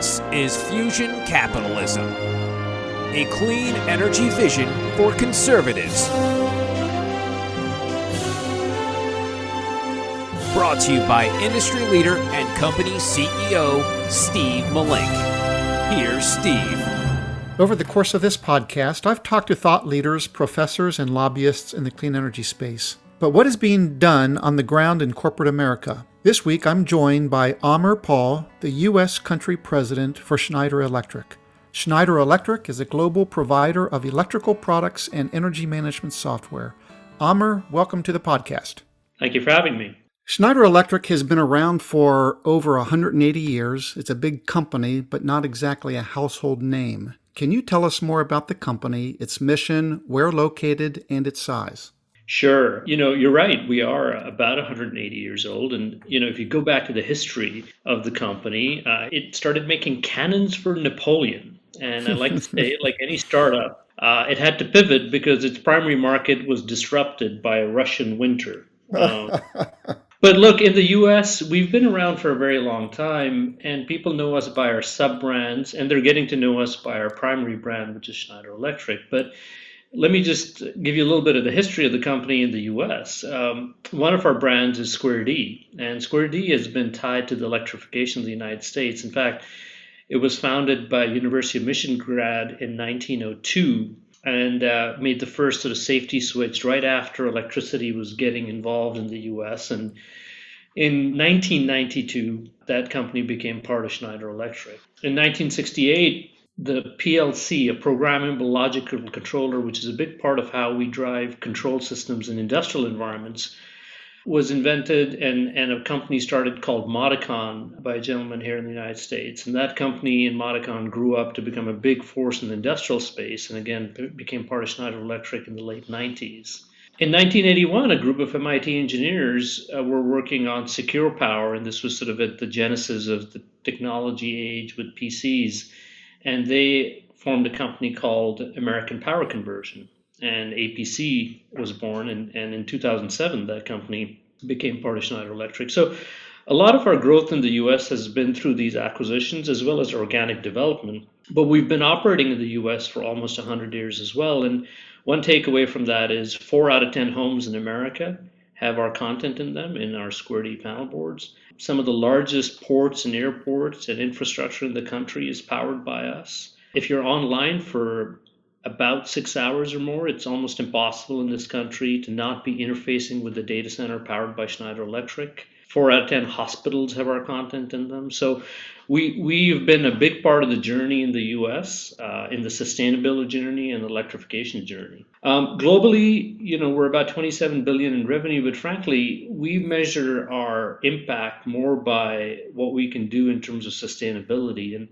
This is Fusion Capitalism, a clean energy vision for conservatives. Brought to you by industry leader and company CEO, Steve Malink. Here's Steve. Over the course of this podcast, I've talked to thought leaders, professors, and lobbyists in the clean energy space. But what is being done on the ground in corporate America? This week, I'm joined by Aamir Paul, the U.S. country president for Schneider Electric. Schneider Electric is a global provider of electrical products and energy management software. Aamir, welcome to the podcast. Thank you for having me. Schneider Electric has been around for over 180 years. It's a big company, but not exactly a household name. Can you tell us more about the company, its mission, where located, and its size? Sure. You're right. We are about 180 years old. And, if you go back to the history of the company, it started making cannons for Napoleon. And I like to say, like any startup, it had to pivot because its primary market was disrupted by a Russian winter. But look, in the U.S., we've been around for a very long time, and people know us by our sub-brands, and they're getting to know us by our primary brand, which is Schneider Electric. But let me just give you a little bit of the history of the company in the U.S. One of our brands is Square D, and Square D has been tied to the electrification of the United States. In fact, it was founded by a University of Michigan grad in 1902 and made the first sort of safety switch right after electricity was getting involved in the U.S. And in 1992, that company became part of Schneider Electric. In 1968, the PLC, a programmable logical controller, which is a big part of how we drive control systems in industrial environments, was invented, and a company started called Modicon by a gentleman here in the United States. And that company in Modicon grew up to become a big force in the industrial space, and again, became part of Schneider Electric in the late 90s. In 1981, a group of MIT engineers were working on secure power, and this was sort of at the genesis of the technology age with PCs. And they formed a company called American Power Conversion. And APC was born, and in 2007, that company became part of Schneider Electric. So a lot of our growth in the U.S. has been through these acquisitions as well as organic development. But we've been operating in the U.S. for almost 100 years as well. And one takeaway from that is 4 out of 10 homes in America have our content in them, in our Square D panel boards. Some of the largest ports and airports and infrastructure in the country is powered by us. If you're online for about 6 hours or more, it's almost impossible in this country to not be interfacing with the data center powered by Schneider Electric. 4 out of 10 hospitals have our content in them. So we've been a big part of the journey in the U.S., in the sustainability journey and the electrification journey. Globally, we're about $27 billion in revenue, but frankly, we measure our impact more by what we can do in terms of sustainability. And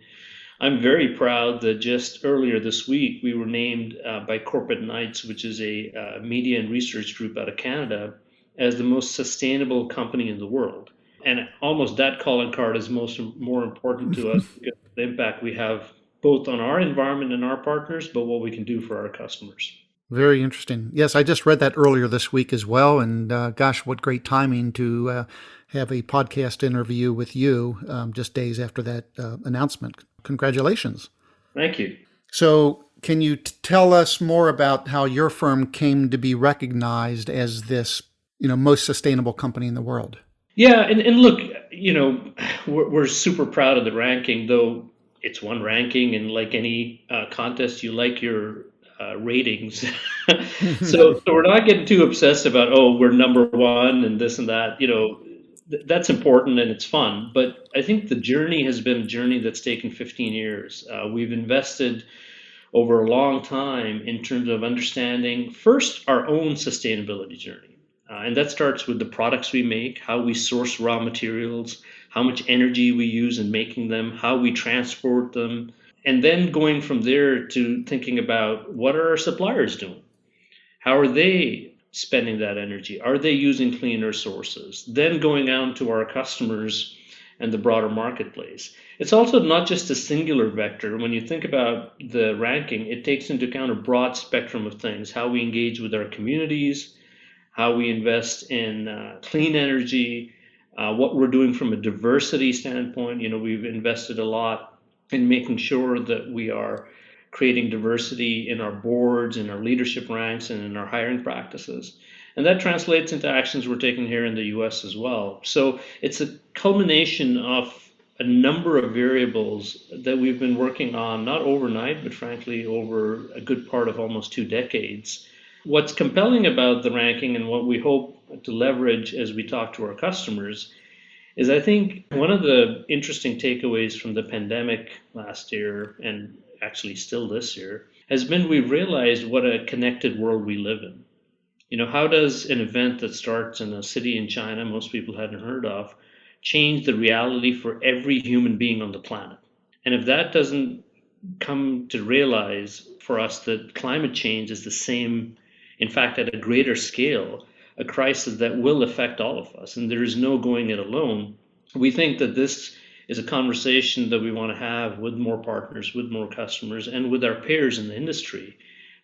I'm very proud that just earlier this week, we were named by Corporate Knights, which is a media and research group out of Canada, as the most sustainable company in the world. And almost that calling card is more important to us because of the impact we have both on our environment and our partners, but what we can do for our customers. Very interesting. Yes, I just read that earlier this week as well. And gosh, what great timing to have a podcast interview with you just days after that announcement. Congratulations. Thank you. So can you tell us more about how your firm came to be recognized as this, most sustainable company in the world? Yeah, and look, we're super proud of the ranking, though it's one ranking, and like any contest, you like your ratings. So we're not getting too obsessed about, we're number one and this and that. That's important and it's fun. But I think the journey has been a journey that's taken 15 years. We've invested over a long time in terms of understanding first our own sustainability journey. And that starts with the products we make, how we source raw materials, how much energy we use in making them, how we transport them, and then going from there to thinking about what are our suppliers doing? How are they spending that energy? Are they using cleaner sources? Then going out to our customers and the broader marketplace. It's also not just a singular vector. When you think about the ranking, it takes into account a broad spectrum of things, how we engage with our communities, how we invest in clean energy, what we're doing from a diversity standpoint. We've invested a lot in making sure that we are creating diversity in our boards, in our leadership ranks, and in our hiring practices. And that translates into actions we're taking here in the US as well. So it's a culmination of a number of variables that we've been working on, not overnight, but frankly, over a good part of almost 2 decades. What's compelling about the ranking and what we hope to leverage as we talk to our customers is I think one of the interesting takeaways from the pandemic last year, and actually still this year, has been we've realized what a connected world we live in. How does an event that starts in a city in China most people hadn't heard of change the reality for every human being on the planet? And if that doesn't come to realize for us that climate change is the same, in fact, at a greater scale, a crisis that will affect all of us, and there is no going it alone, we think that this is a conversation that we want to have with more partners, with more customers, and with our peers in the industry,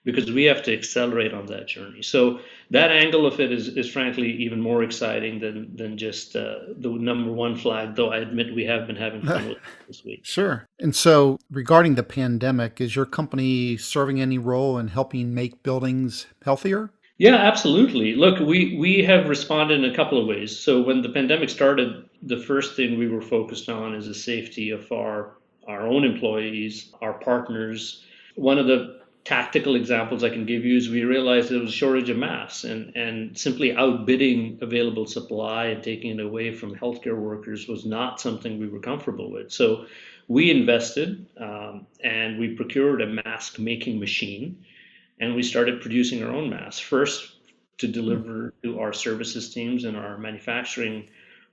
because we have to accelerate on that journey. So that angle of it is frankly even more exciting than just the number one flag, though I admit we have been having fun with it this week. Sure. And so regarding the pandemic, is your company serving any role in helping make buildings healthier? Yeah, absolutely. Look, we have responded in a couple of ways. So when the pandemic started, the first thing we were focused on is the safety of our own employees, our partners. One of the tactical examples I can give you is we realized there was a shortage of masks, and simply outbidding available supply and taking it away from healthcare workers was not something we were comfortable with. So we invested and we procured a mask making machine, and we started producing our own masks, first to deliver to our services teams and our manufacturing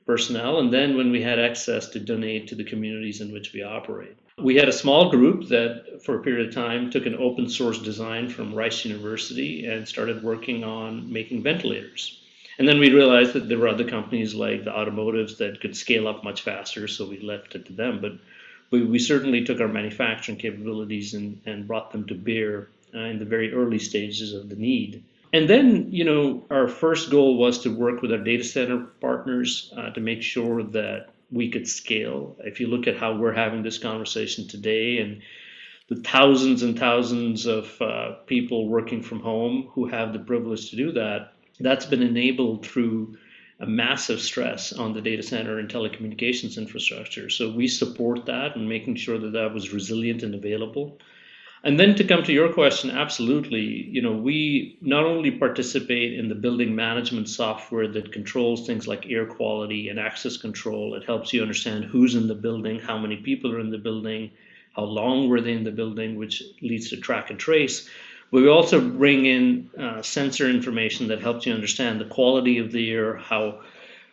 personnel, and then when we had excess, to donate to the communities in which we operate. We had a small group that for a period of time took an open source design from Rice University and started working on making ventilators. And then we realized that there were other companies like the automotives that could scale up much faster, so we left it to them. But we certainly took our manufacturing capabilities and brought them to bear in the very early stages of the need. And then, our first goal was to work with our data center partners to make sure that we could scale. If you look at how we're having this conversation today and the thousands and thousands of people working from home who have the privilege to do that, that's been enabled through a massive stress on the data center and telecommunications infrastructure. So we support that and making sure that that was resilient and available. And then to come to your question, absolutely, we not only participate in the building management software that controls things like air quality and access control. It helps you understand who's in the building, how many people are in the building, how long were they in the building, which leads to track and trace. But we also bring in sensor information that helps you understand the quality of the air, how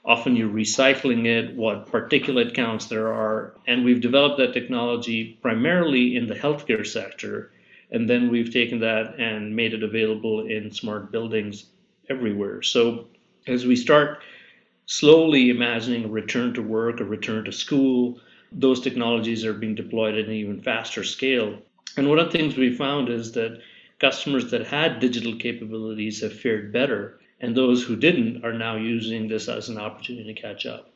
often you're recycling it, what particulate counts there are. And we've developed that technology primarily in the healthcare sector. And then we've taken that and made it available in smart buildings everywhere. So as we start slowly imagining a return to work, a return to school, those technologies are being deployed at an even faster scale. And one of the things we found is that customers that had digital capabilities have fared better, and those who didn't are now using this as an opportunity to catch up.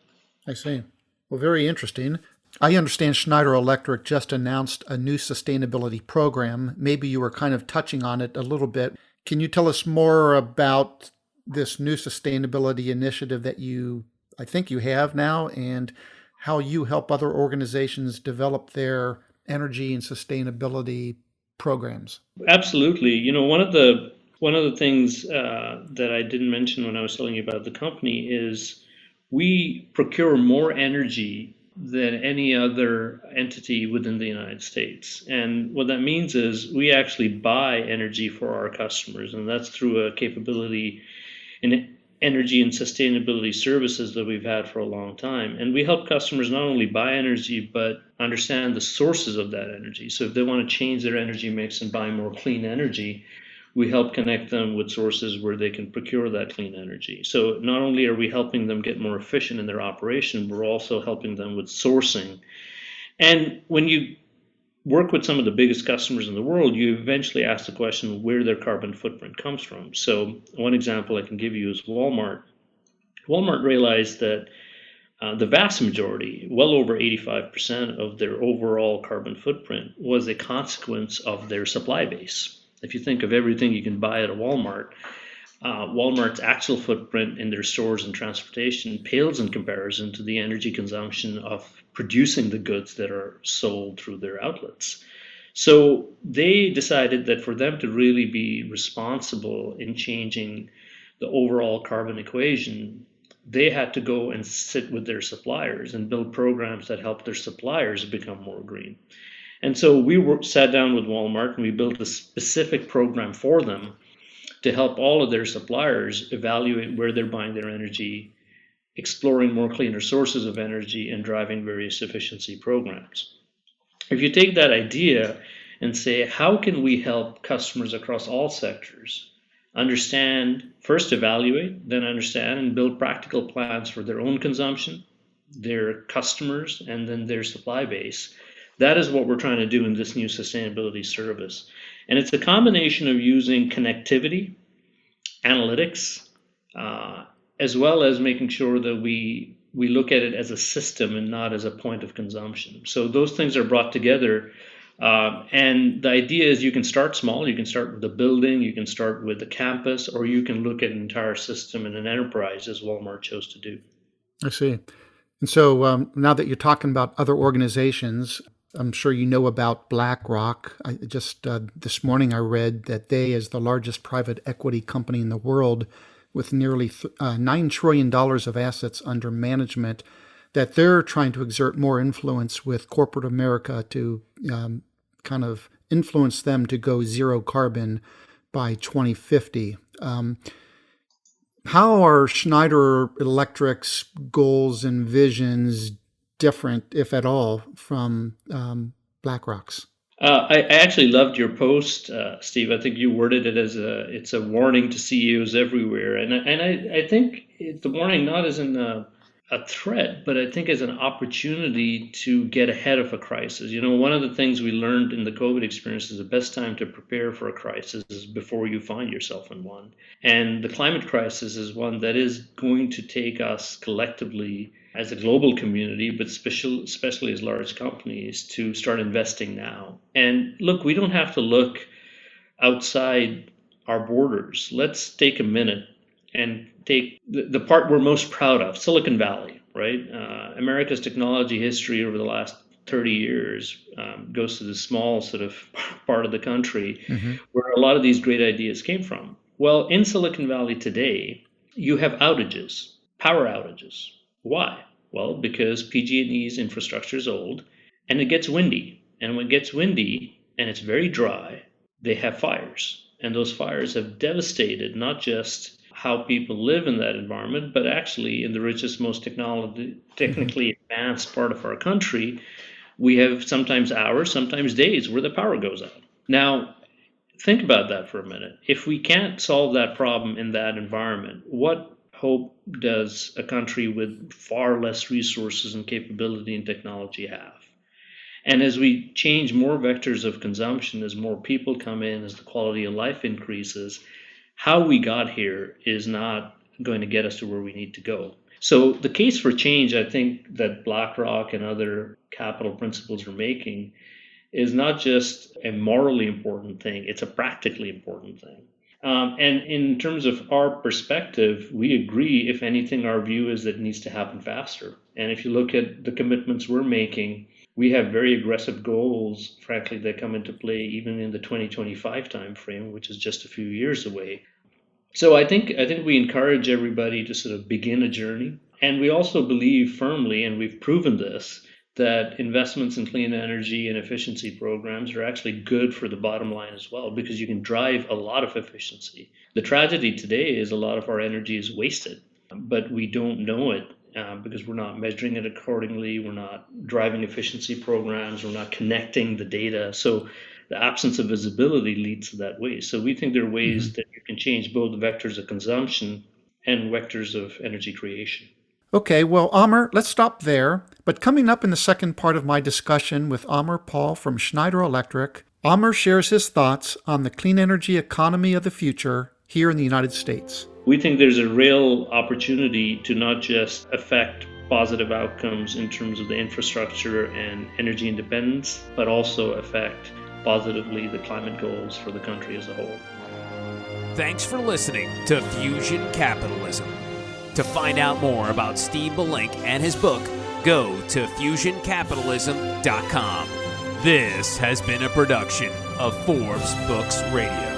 I see. Well, very interesting. I understand Schneider Electric just announced a new sustainability program. Maybe you were kind of touching on it a little bit. Can you tell us more about this new sustainability initiative that I think you have now, and how you help other organizations develop their energy and sustainability programs? Absolutely. One of the things that I didn't mention when I was telling you about the company is we procure more energy than any other entity within the United States. And what that means is we actually buy energy for our customers, and that's through a capability in energy and sustainability services that we've had for a long time. And we help customers not only buy energy, but understand the sources of that energy. So if they want to change their energy mix and buy more clean energy, we help connect them with sources where they can procure that clean energy. So not only are we helping them get more efficient in their operation, we're also helping them with sourcing. And when you work with some of the biggest customers in the world, you eventually ask the question where their carbon footprint comes from. So one example I can give you is Walmart. Walmart realized that the vast majority, well over 85% of their overall carbon footprint, was a consequence of their supply base. If you think of everything you can buy at a Walmart, Walmart's actual footprint in their stores and transportation pales in comparison to the energy consumption of producing the goods that are sold through their outlets. So they decided that for them to really be responsible in changing the overall carbon equation, they had to go and sit with their suppliers and build programs that help their suppliers become more green. And so sat down with Walmart and we built a specific program for them to help all of their suppliers evaluate where they're buying their energy, exploring more cleaner sources of energy, and driving various efficiency programs. If you take that idea and say, how can we help customers across all sectors understand, first evaluate, then understand and build practical plans for their own consumption, their customers, and then their supply base, that is what we're trying to do in this new sustainability service. And it's a combination of using connectivity, analytics, as well as making sure that we look at it as a system and not as a point of consumption. So those things are brought together. And the idea is you can start small. You can start with the building, you can start with the campus, or you can look at an entire system in an enterprise, as Walmart chose to do. I see. And so now that you're talking about other organizations, I'm sure you know about BlackRock. This morning I read that they, as the largest private equity company in the world, with nearly $9 trillion of assets under management, that they're trying to exert more influence with corporate America to kind of influence them to go zero carbon by 2050. How are Schneider Electric's goals and visions different, if at all, from BlackRock's? I actually loved your post, Steve. I think you worded it as it's a warning to CEOs everywhere, and I think the warning not as in a threat, but I think as an opportunity to get ahead of a crisis. You know, one of the things we learned in the COVID experience is the best time to prepare for a crisis is before you find yourself in one. And the climate crisis is one that is going to take us collectively as a global community, but especially as large companies, to start investing now. And look, we don't have to look outside our borders. Let's take a minute and take the part we're most proud of, Silicon Valley, right? America's technology history over the last 30 years goes to the small sort of part of the country where a lot of these great ideas came from. Well, in Silicon Valley today, you have outages, power outages. Why? Well, because PG&E's infrastructure is old and it gets windy. And when it gets windy and it's very dry, they have fires. And those fires have devastated not just how people live in that environment, but actually in the richest, most technically advanced part of our country, we have sometimes hours, sometimes days where the power goes out. Now, think about that for a minute. If we can't solve that problem in that environment, what hope does a country with far less resources and capability and technology have? And as we change more vectors of consumption, as more people come in, as the quality of life increases, how we got here is not going to get us to where we need to go. So the case for change, I think, that BlackRock and other capital principles are making is not just a morally important thing, it's a practically important thing. And in terms of our perspective, we agree, if anything, our view is that it needs to happen faster. And if you look at the commitments we're making, we have very aggressive goals, frankly, that come into play even in the 2025 timeframe, which is just a few years away. So I think we encourage everybody to sort of begin a journey. And we also believe firmly, and we've proven this, that investments in clean energy and efficiency programs are actually good for the bottom line as well, because you can drive a lot of efficiency. The tragedy today is a lot of our energy is wasted, but we don't know it because we're not measuring it accordingly. We're not driving efficiency programs. We're not connecting the data. So the absence of visibility leads to that waste. So we think there are ways that you can change both the vectors of consumption and vectors of energy creation. Okay, well, Aamir, let's stop there. But coming up in the second part of my discussion with Aamir Paul from Schneider Electric, Aamir shares his thoughts on the clean energy economy of the future here in the United States. We think there's a real opportunity to not just affect positive outcomes in terms of the infrastructure and energy independence, but also affect positively the climate goals for the country as a whole. Thanks for listening to Fusion Capitalism. To find out more about Steve Malink and his book, go to fusioncapitalism.com. This has been a production of Forbes Books Radio.